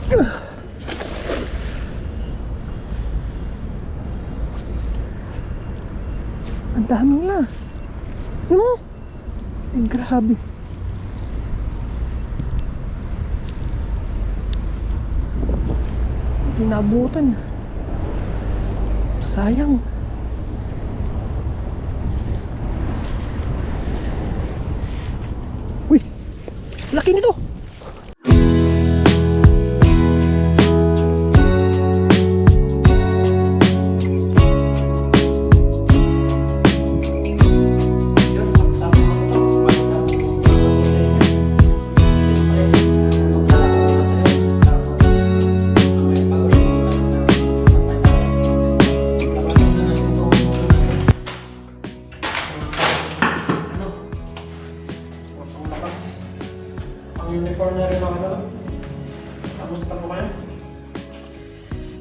Ang dami nila. Yun mo. Ay, grabe. Hindi naabutan. Sayang. Uy, laki nito. Uniform na rin mga doon. Kamusta po kayo?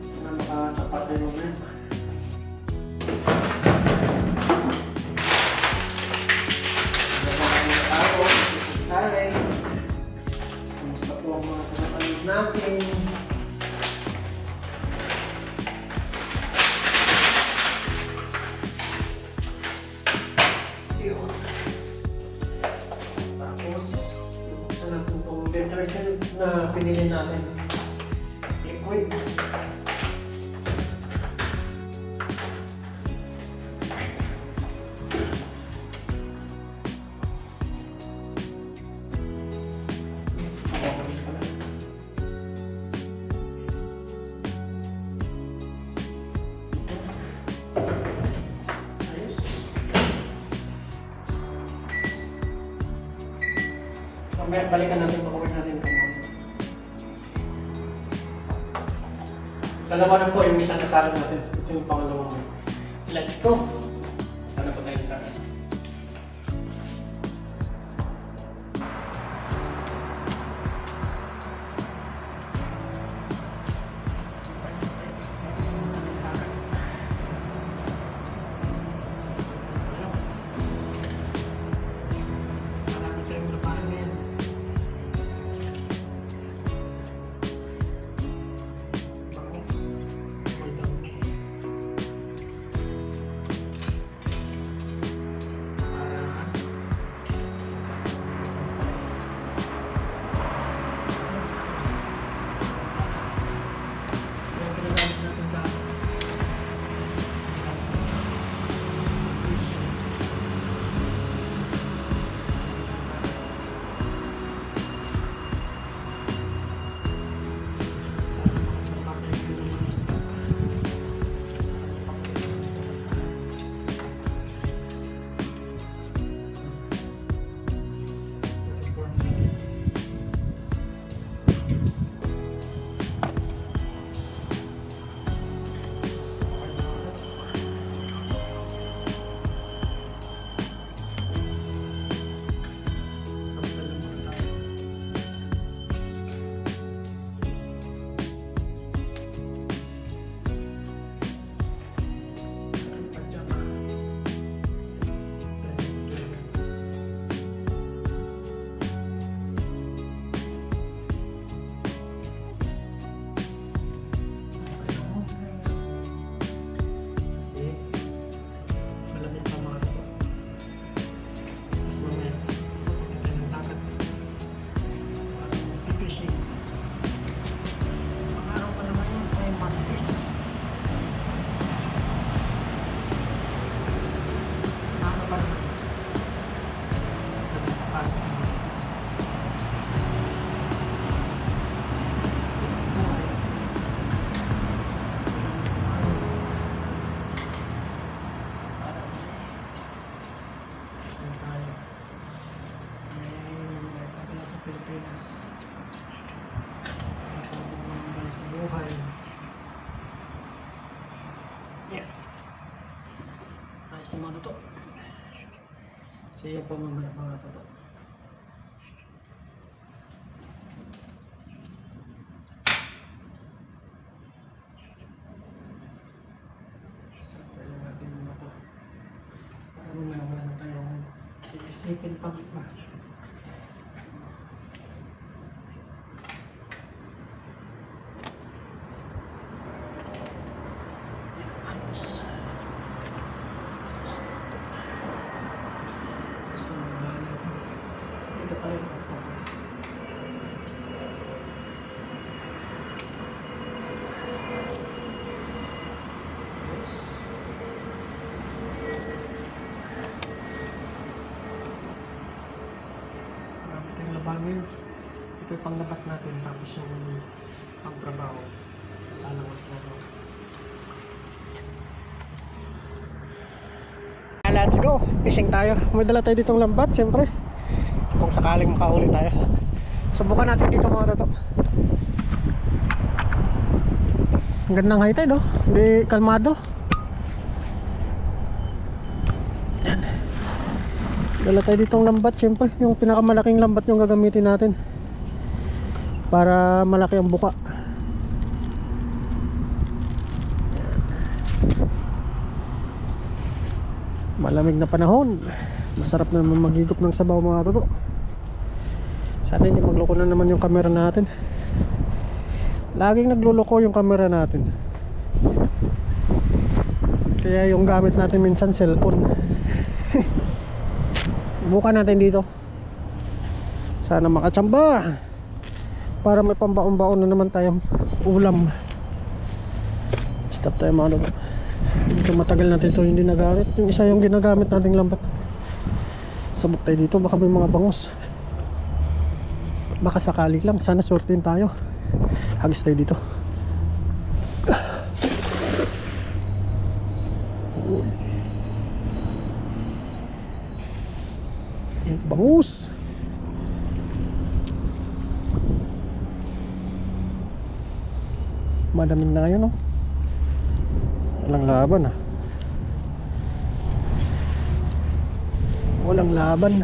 Sana makatapat na yung mga. Kamusta po ang mga kapatid natin? Yun. Tapos natin itong detergent na pinili natin, liquid. Ayos. Balikan natin, pakuhin natin ito. Dalawa na po yung isang nasalit natin. Ito yung pangalawang. Let's go! Sana po tayo dito. Marami tayong laparan ngayon. Pilipinas. Sa buhay. Yan. Ayos naman ito. Siya pa mga ito. Sample natin muna ito. Para mamaya wala na tayong iisipin pang iba. Ito yung panglabas natin, tapos yung pangtrabaho. Sasalang ulit natin. Let's go! Fishing tayo. May dala tayo ditong lambat, siyempre. Kung sakaling makahuli tayo. Subukan natin dito mga to. Ang gandang high tide, oh. Hindi kalmado. Yan. Dala tayo ditong lambat, siyempre. Yung pinakamalaking lambat yung gagamitin natin. Para malaki ang buka. Malamig na panahon, masarap na magigop ng sabaw mga toto. Sana hindi magloko na naman yung camera natin. Laging nagluloko yung camera natin. Kaya yung gamit natin minsan cellphone. Bukan natin dito. Sana makatsamba para may pambaon-baon na naman tayong ulam. Stop tayo mga toto. Ito matagal natin ito hindi nagamit. Yung isa yung ginagamit nating lambat. Sabot tayo dito, baka may mga bangus. Baka sakali lang, sana swertein tayo. Hagis tayo dito. Bangus. Madaming na ngayon, oh. Walang laban, ah. Walang laban.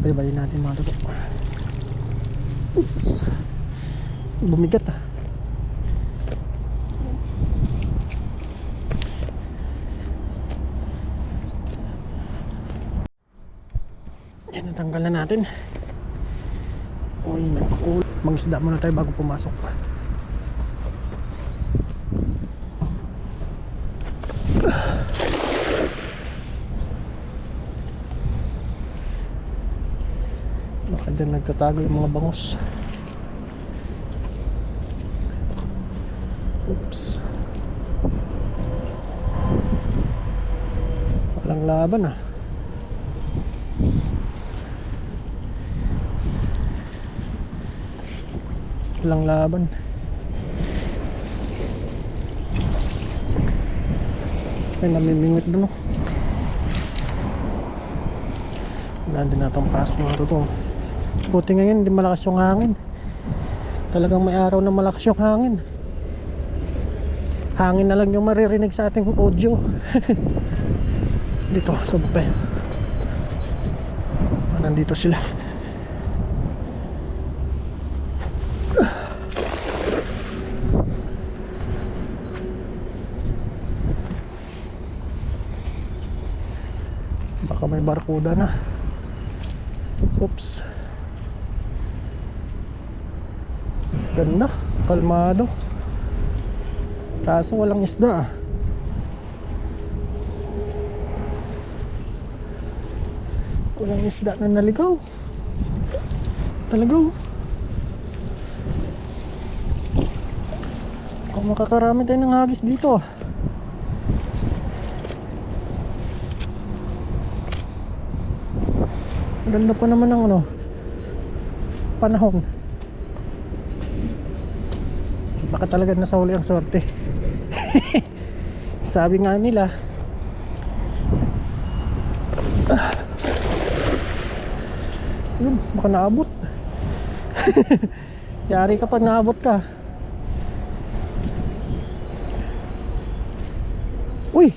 Baybayin natin mga toto. Oops. Bumigat, ah. Yan, natanggal na natin. Uy, mangisda muna tayo bago pumasok. Baka dyan nagtatago yung mga bangus. Oops. Walang laban, ah. Walang laban. Ay, namimingwit doon, oh. Nandun natang pasok mga totoo. Buti ngayon hindi malakas yung hangin. Talagang may araw na malakas yung hangin. Hangin na lang yung maririnig sa ating audio. Dito, sa bukay. Nandito sila. Baka may barkuda na. Oops. Ganda, kalmado. Kaso walang isda, ah. Walang isda na naligaw. Talagaw. Kung makakarami tayo ng hagis dito, ah. Ganda pa naman ng ano, panahon. Baka talaga nasa huli ang sorte. Sabi nga nila, yun, baka naabot. Yari ka pag naabot ka. Uy,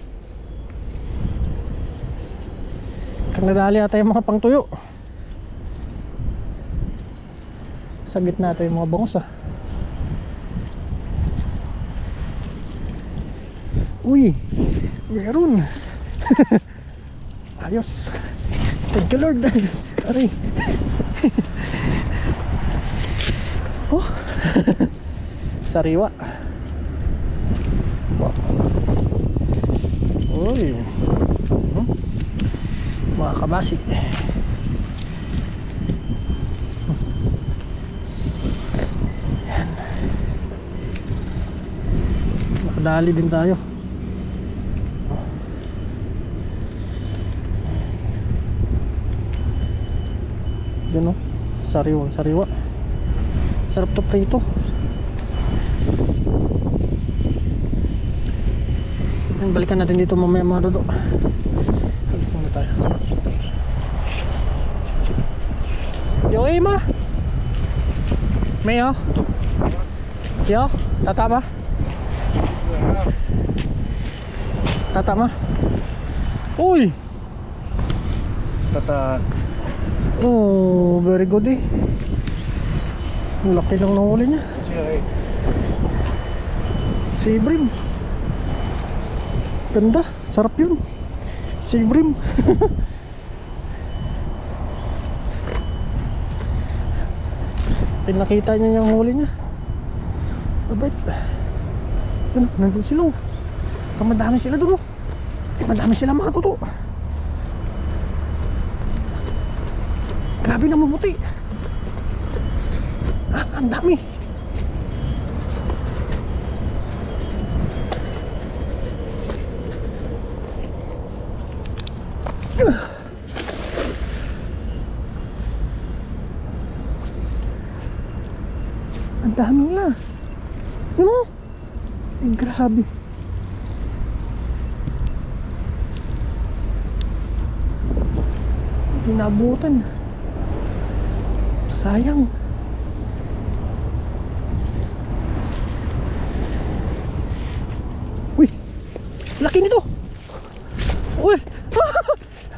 kang nadali ata yung mga pangtuyo. Sa gitna ata yung mga bangus, ah. Uy, meron. Ayos. Thank you Lord. Aray. Oh. Sariwa. Wow. Uy. Mga kabasi. Yan. Nakadali din tayo. Yun o, sariwang sariwa. Sarap to prito. Balikan natin dito mamaya mga dodo. Alis muna tayo. Yo Ima, Mayo. Yo, tatama. Tatama. Uy. Tata. Oh, very good eh. Ang laki lang ng huli niya. Sibrim. Ganda, sarap yun. Sibrim. Pinakita niya yung huli niya. Abait. Yun, nandun sila. Kamadami sila doon. Kamadami sila mga tuto. Grabe na mabuti. Ah, ang dami. Ang dami nila. Yun mo. Ay, grabe. Hindi naabutan. Sayang. Uy, laki nito. Uy,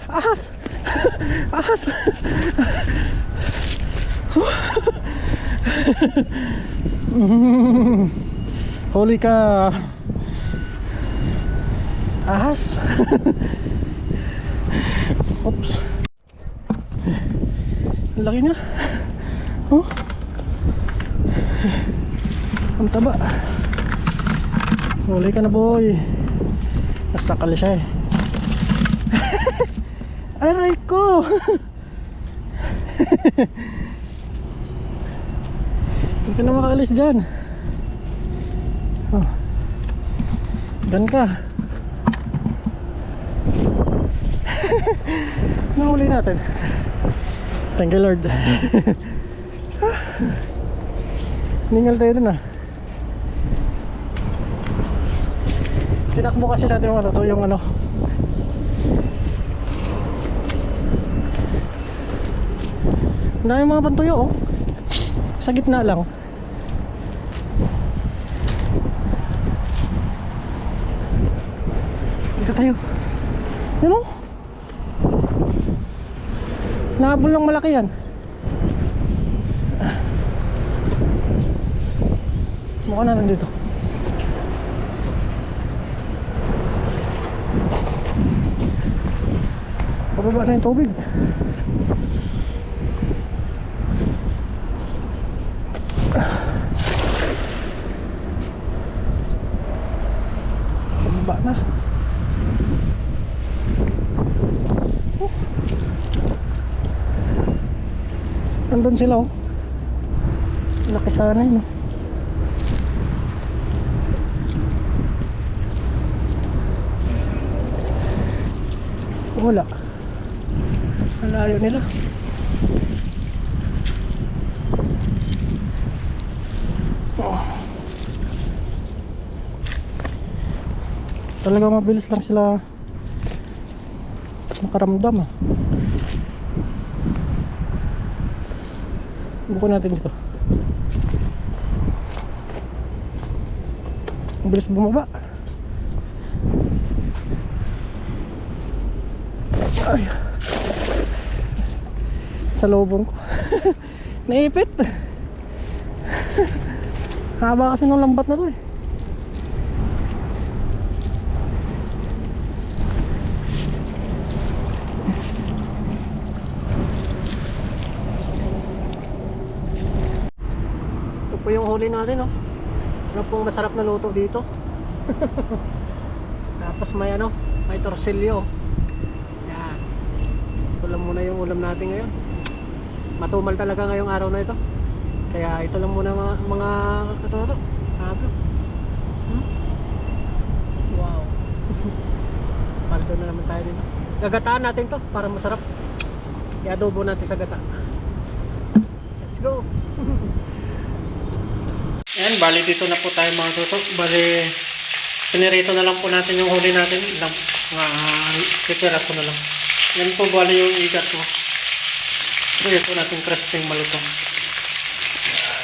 ahas. Ahas. Huli ka. Ahas. Oops. Ang laki niya. Oh. Ang taba. Huli ka na boy. Nasakal siya eh. Aray ko. Hindi ka na makaalis dyan. Oh. Gan ka. Nahuli natin. Thank you Lord. Ningal tayo dun ah. Tinakbo kasi natin yung ano to, yung ano. Ang dami mga pantuyo oh. Sa gitna lang. Dito tayo. Yan oh. Nahabol ng malaki yan. Mukha na nandito. Pababa na yung tubig. Pababa na. Nandun sila oh. Laki sana yun oh. Wala. Malayo nila. Oh. Talagang mabilis lang sila makaramdam ah. Bukunin natin dito. Mabilis bumaba. Ay. Sa lobong ko. Naipit. Haba kasi ng lambat na to eh. Ito po yung huli natin oh. Ano pong masarap na luto dito. Tapos may ano, may torsilyo. Lang muna yung ulam natin ngayon. Matumal talaga ngayong araw na ito. Kaya ito lang muna mga katoto. Hablo. Wow. Paldo na naman tayo dito. Gagataan natin to para masarap. I-adobo natin sa gata. let's go. Ayan, bali dito na po tayo mga tutok. Bali, pinirito na lang po natin yung huli natin. Ilang, titira ko na lang. Yan po bali yung igat mo. Ito natin crisping malutong. Ayan.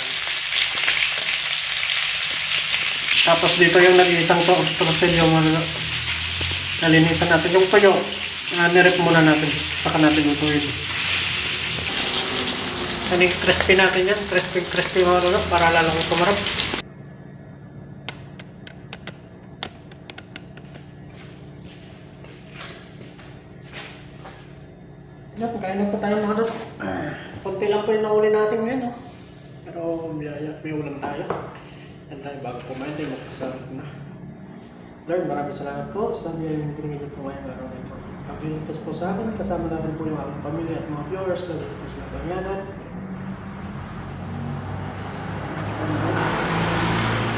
Tapos dito yung nag-iisang trusil yung nalinisan natin. Yung tuyo, nirep muna natin. Saka natin lutuin. Yan yung crispy natin yan. Crispy mga tutok para lalong tumarap. Yan, kain na po tayo mga tutok. Konti lang po yung nahuli natin ngayon. No? Pero may ulam tayo. Yan tayo bago kumain tayo magkasarap na. Lord, maraming salamat po sa yung binigay niyo po ngayong araw nito. Pagliligtas po sa akin, kasama na rin po yung aking pamilya at mga viewers na dito po sa Bayanan.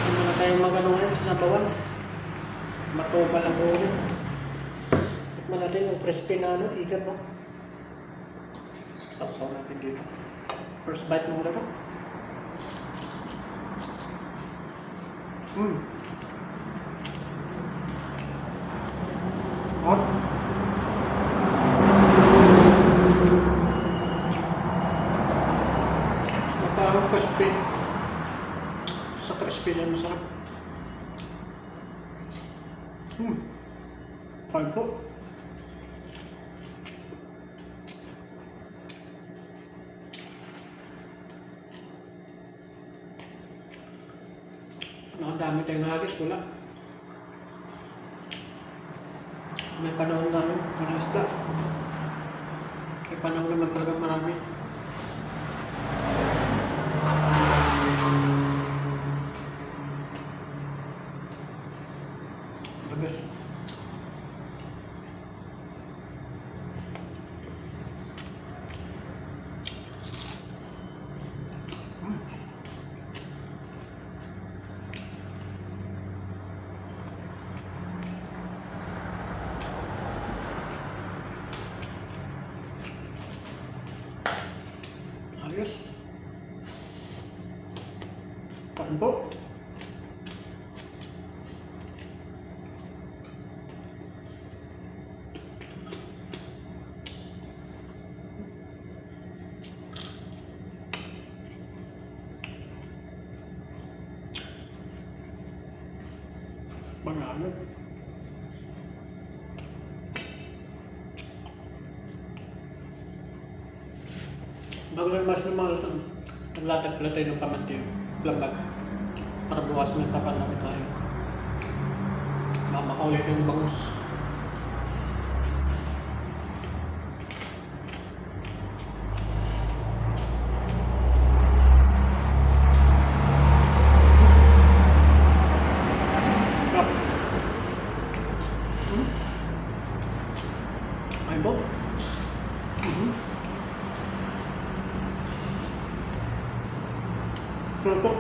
Hindi na tayong magano ngayon sa nabawan. Matuba lang po yun. Tikman natin yung crispy na ikat no. Sapsaw natin dito. First bite mo muna ito. Hot. Parang crispy. Sa crispy yan masarap. Kain po. Nakadami tayong hagis, wala. May panahon namin, mga isda. May panahon naman talaga marami. Bagas. Ayos. Kain po. Banana. Bago lang mas lumalas ng naglatag pala tayo ng pamantin, labag, para bukas may papanapit tayo. Mamakaulit yung bangus. Ay bo? Ano po?